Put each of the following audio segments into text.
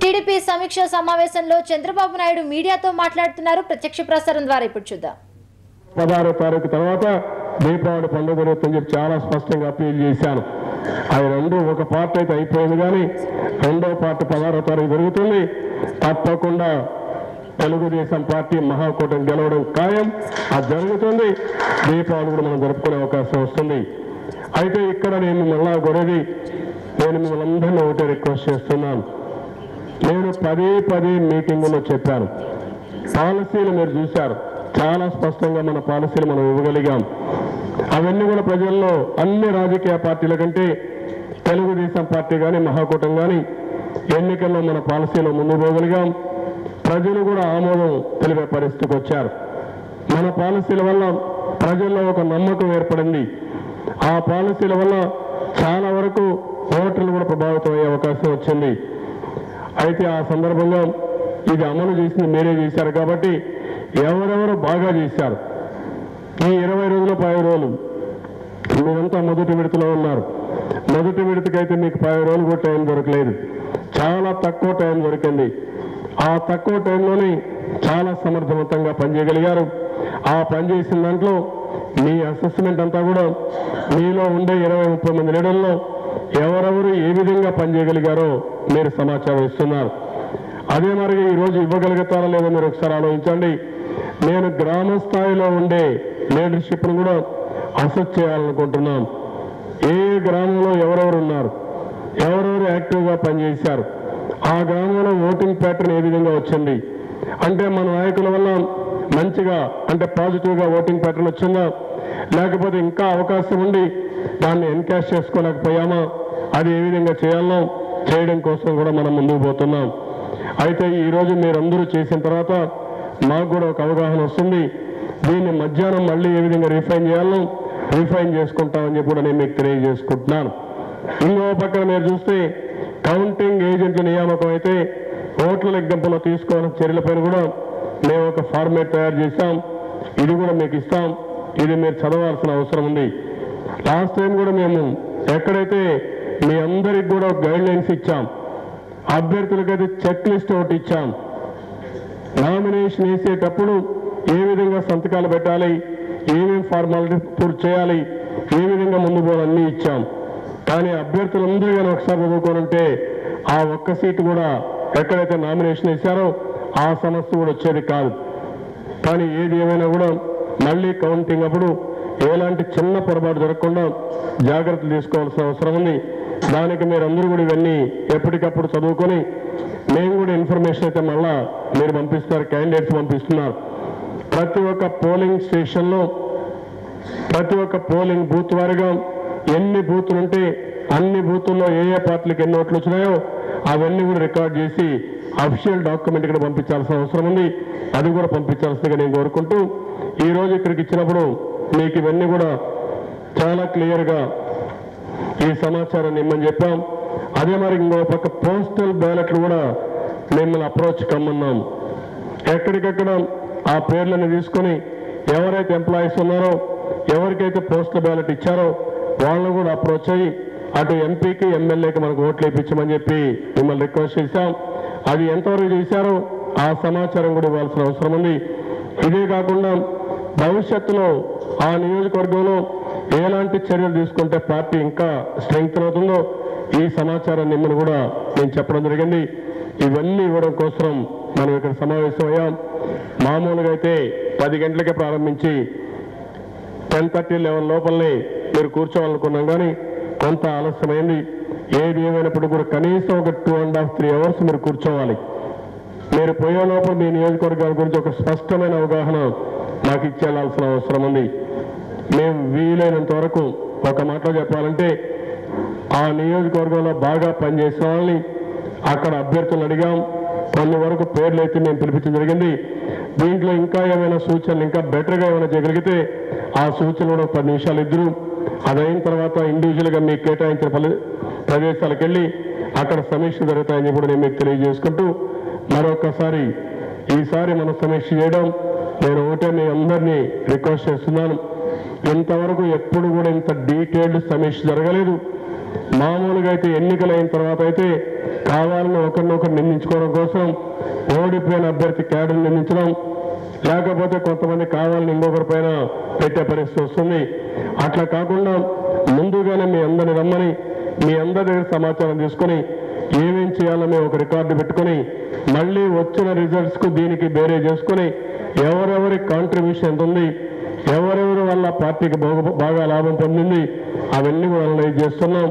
TDP సమీక్ష సమావేశంలో చంద్రబాబు నాయుడు మీడియాతో మాట్లాడుతున్నారు. ప్రత్యక్ష ప్రసారం ద్వారా ఇప్పుడు చూద్దాం. 16వ తారీఖు తర్వాత దీపావళి పండుగ జరుగుతుందని చెప్పి చాలా స్పష్టంగా అప్పీల్ చేశాను. అవి రెండు ఒక పార్ట్ అయితే అయిపోయింది, కానీ రెండో పార్ట్ 16వ తారీఖు జరుగుతుంది. తప్పకుండా తెలుగుదేశం పార్టీ మహాకూటమి గెలవడం ఖాయం. అది జరుగుతుంది. దీపావళి కూడా మనం జరుపుకునే అవకాశం వస్తుంది. అయితే ఇక్కడ నేను మళ్ళా గొడవది నేను మిమ్మల్ని అందరినీ ఒకటే రిక్వెస్ట్ చేస్తున్నాను. నేను పదే మీటింగులో చెప్పాను, పాలసీలు మీరు చూశారు, చాలా స్పష్టంగా మన పాలసీలు మనం ఇవ్వగలిగాం. అవన్నీ కూడా ప్రజల్లో అన్ని రాజకీయ పార్టీల కంటే తెలుగుదేశం పార్టీ కానీ మహాకూటమి కానీ ఎన్నికల్లో మన పాలసీలో ముందు పోగలిగాం. ప్రజలు కూడా ఆమోదం తెలిపే పరిస్థితికి వచ్చారు. మన పాలసీల వల్ల ప్రజల్లో ఒక నమ్మకం ఏర్పడింది. ఆ పాలసీల వల్ల చాలా వరకు ఓటర్లు కూడా ప్రభావితం అయ్యే అవకాశం వచ్చింది. అయితే ఆ సందర్భంగా ఇది అమలు చేసింది మీరే చేశారు కాబట్టి ఎవరెవరు బాగా చేశారు, ఈ 20 రోజులు 10 రోజులు మీరంతా మొదటి విడతలో ఉన్నారు. మొదటి విడతకైతే మీకు 10 రోజులు కూడా టైం దొరకలేదు, చాలా తక్కువ టైం దొరికింది. ఆ తక్కువ టైంలోనే చాలా సమర్థవంతంగా పనిచేయగలిగారు. ఆ పనిచేసిన దాంట్లో మీ అసెస్మెంట్ అంతా కూడా మీలో ఉండే 20-30 మంది లీడర్లో ఎవరెవరు ఏ విధంగా పనిచేయగలిగారో మీరు సమాచారం ఇస్తున్నారు. అదే మరి ఈరోజు ఇవ్వగలుగుతారా లేదో మీరు ఒకసారి ఆలోచించండి. నేను గ్రామ స్థాయిలో ఉండే లీడర్షిప్ను కూడా అసెస్ చేయాలనుకుంటున్నాం. ఏ గ్రామంలో ఎవరెవరు ఉన్నారు, ఎవరెవరు యాక్టివ్గా పనిచేశారు, ఆ గ్రామంలో ఓటింగ్ ప్యాటర్న్ ఏ విధంగా వచ్చింది, అంటే మన నాయకుల వల్ల మంచిగా అంటే పాజిటివ్గా ఓటింగ్ ప్యాటర్న్ వచ్చిందా, లేకపోతే ఇంకా అవకాశం ఉండి దాన్ని ఎన్కాష్ చేసుకోలేకపోయామా, అది ఏ విధంగా చేయాలో చేయడం కోసం కూడా మనం ముందుకు పోతున్నాం. అయితే ఈరోజు మీరందరూ చేసిన తర్వాత మాకు కూడా ఒక అవగాహన వస్తుంది. దీన్ని మధ్యాహ్నం మళ్ళీ ఏ విధంగా రిఫైన్ చేసుకుంటామని చెప్పి కూడా నేను మీకు తెలియజేసుకుంటున్నాను. ఇంకో పక్కన మీరు చూస్తే కౌంటింగ్ ఏజెంట్ల నియామకం అయితే ఓట్ల లెక్కింపులో తీసుకోవాల్సిన చర్యలపైన కూడా మేము ఒక ఫార్మేట్ తయారు చేశాం. ఇది కూడా మీకు ఇస్తాం. ఇది మీరు చదవాల్సిన అవసరం ఉంది. లాస్ట్ టైం కూడా మేము ఎక్కడైతే మీ అందరికి కూడా గైడ్ లైన్స్ ఇచ్చాం, అభ్యర్థులకైతే చెక్ లిస్ట్ ఒకటి ఇచ్చాం. నామినేషన్ వేసేటప్పుడు ఏ విధంగా సంతకాలు పెట్టాలి, ఏమేమి ఫార్మాలిటీ పూర్తి చేయాలి, ఏ విధంగా ముందు పోవాలన్నీ ఇచ్చాం. కానీ అభ్యర్థులందరూ కానీ ఒకసారి చదువుకోనంటే ఆ ఒక్క సీటు కూడా ఎక్కడైతే నామినేషన్ వేశారో ఆ సమస్య కూడా వచ్చేది కాదు. కానీ ఏది ఏమైనా కూడా మళ్ళీ కౌంటింగ్ అప్పుడు ఎలాంటి చిన్న పొరపాటు జరగకుండా జాగ్రత్తలు తీసుకోవాల్సిన అవసరం ఉంది. దానికి మీరందరూ కూడా ఇవన్నీ ఎప్పటికప్పుడు చదువుకొని మేము కూడా ఇన్ఫర్మేషన్ అయితే మళ్ళా మీరు పంపిస్తున్నారు, క్యాండిడేట్స్ పంపిస్తున్నారు. ప్రతి ఒక్క పోలింగ్ స్టేషన్లో ప్రతి ఒక్క పోలింగ్ బూత్ వారిగా ఎన్ని బూతులు ఉంటే అన్ని బూతుల్లో ఏ పార్టీలకు ఎన్ని ఓట్లు వచ్చినాయో అవన్నీ కూడా రికార్డ్ చేసి అఫీషియల్ డాక్యుమెంట్ ఇక్కడ పంపించాల్సిన అవసరం ఉంది. అది కూడా పంపించాల్సిందిగా నేను కోరుకుంటూ ఈరోజు ఇక్కడికి ఇచ్చినప్పుడు మీకు ఇవన్నీ కూడా చాలా క్లియర్గా ఈ సమాచారాన్ని ఇమ్మని చెప్పాం. అదే మరి ఇంకో పక్క పోస్టల్ బ్యాలెట్లు కూడా మిమ్మల్ని అప్రోచ్ కమ్మన్నాం. ఎక్కడికక్కడ ఆ పేర్లను తీసుకొని ఎవరైతే ఎంప్లాయీస్ ఉన్నారో ఎవరికైతే పోస్టల్ బ్యాలెట్ ఇచ్చారో వాళ్ళను కూడా అప్రోచ్ అయ్యి అటు ఎంపీకి ఎమ్మెల్యేకి మనకు ఓట్లు వేయించమని చెప్పి మిమ్మల్ని రిక్వెస్ట్ చేశాం. అది ఎంతవరకు చేశారో ఆ సమాచారం కూడా ఇవ్వాల్సిన అవసరం ఉంది. ఇదే కాకుండా భవిష్యత్తులో ఆ నియోజకవర్గంలో ఎలాంటి చర్యలు తీసుకుంటే పార్టీ ఇంకా స్ట్రెంగ్త్ అవుతుందో ఈ సమాచారాన్ని మిమ్మల్ని కూడా నేను చెప్పడం జరిగింది. ఇవన్నీ ఇవ్వడం కోసం మనం ఇక్కడ సమావేశం అయ్యాం. మామూలుగా అయితే 10 గంటలకే ప్రారంభించి 10:30-11 లోపలనే మీరు కూర్చోవాలనుకున్నాం, కానీ కొంత ఆలస్యమైంది. ఏది ఏమైనప్పుడు కూడా కనీసం ఒక 2.5-3 అవర్స్ మీరు కూర్చోవాలి. మీరు పోయే లోపల మీ నియోజకవర్గాల గురించి ఒక స్పష్టమైన అవగాహన నాకు ఇచ్చేయాల్సిన అవసరం ఉంది. మేము వీలైనంత వరకు ఒక మాటలో చెప్పాలంటే ఆ నియోజకవర్గంలో బాగా పనిచేసిన వాళ్ళని అక్కడ అభ్యర్థులను అడిగాం. కొన్ని వరకు పేర్లు అయితే మేము పిలిపించడం జరిగింది. దీంట్లో ఇంకా ఏమైనా సూచనలు ఇంకా బెటర్గా ఏమైనా చేయగలిగితే ఆ సూచనలు కూడా 10 నిమిషాలు ఇద్దరు అదైన తర్వాత ఇండివిజువల్గా మీకు కేటాయించిన ప్రదేశాలకు వెళ్ళి అక్కడ సమీక్ష జరుగుతాయని కూడా నేను మీకు తెలియజేసుకుంటూ మరొకసారి ఈసారి మనం సమీక్ష చేయడం నేను ఒకటే మీ అందరినీ రిక్వెస్ట్ చేస్తున్నాను. ఇంతవరకు ఎప్పుడు కూడా ఇంత డీటెయిల్డ్ సమీక్ష జరగలేదు. మామూలుగా అయితే ఎన్నికలు అయిన తర్వాత అయితే కావాలని ఒకరినొకరు నిందించుకోవడం కోసం ఓడిపోయిన అభ్యర్థి క్యాడర్ని నిందించడం, లేకపోతే కొంతమంది కావాలని ఇంకొకరి పైన పెట్టే పరిస్థితి వస్తుంది. అట్లా కాకుండా ముందుగానే మీ అందరిని రమ్మని మీ అందరి దగ్గర సమాచారం తీసుకొని ఏమేం చేయాలో మేము ఒక రికార్డు పెట్టుకొని మళ్ళీ వచ్చిన రిజల్ట్స్కు దీనికి బేరే చేసుకొని ఎవరెవరి కాంట్రిబ్యూషన్ ఎంత ఉంది, ఎవరెవరి వల్ల పార్టీకి బాగా లాభం పొందింది అవన్నీ కూడా అనలైజ్ చేస్తున్నాం.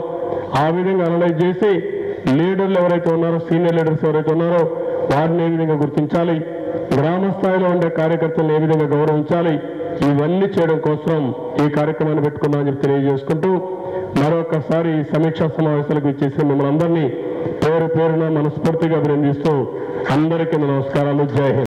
ఆ విధంగా అనలైజ్ చేసి లీడర్లు ఎవరైతే ఉన్నారో, సీనియర్ లీడర్స్ ఎవరైతే ఉన్నారో వారిని ఏ విధంగా గుర్తించాలి, గ్రామ స్థాయిలో ఉండే కార్యకర్తలను ఏ విధంగా గౌరవించాలి, ఇవన్నీ చేయడం కోసం ఈ కార్యక్రమాన్ని పెట్టుకున్నామని చెప్పి తెలియజేసుకుంటూ మరొకసారి ఈ సమీక్షా సమావేశాలకు ఇచ్చేసిన మిమ్మల్ని అందరినీ పేరు పేరున మనస్ఫూర్తిగా అభినందిస్తూ అందరికీ నమస్కారాలు. జై హింద్.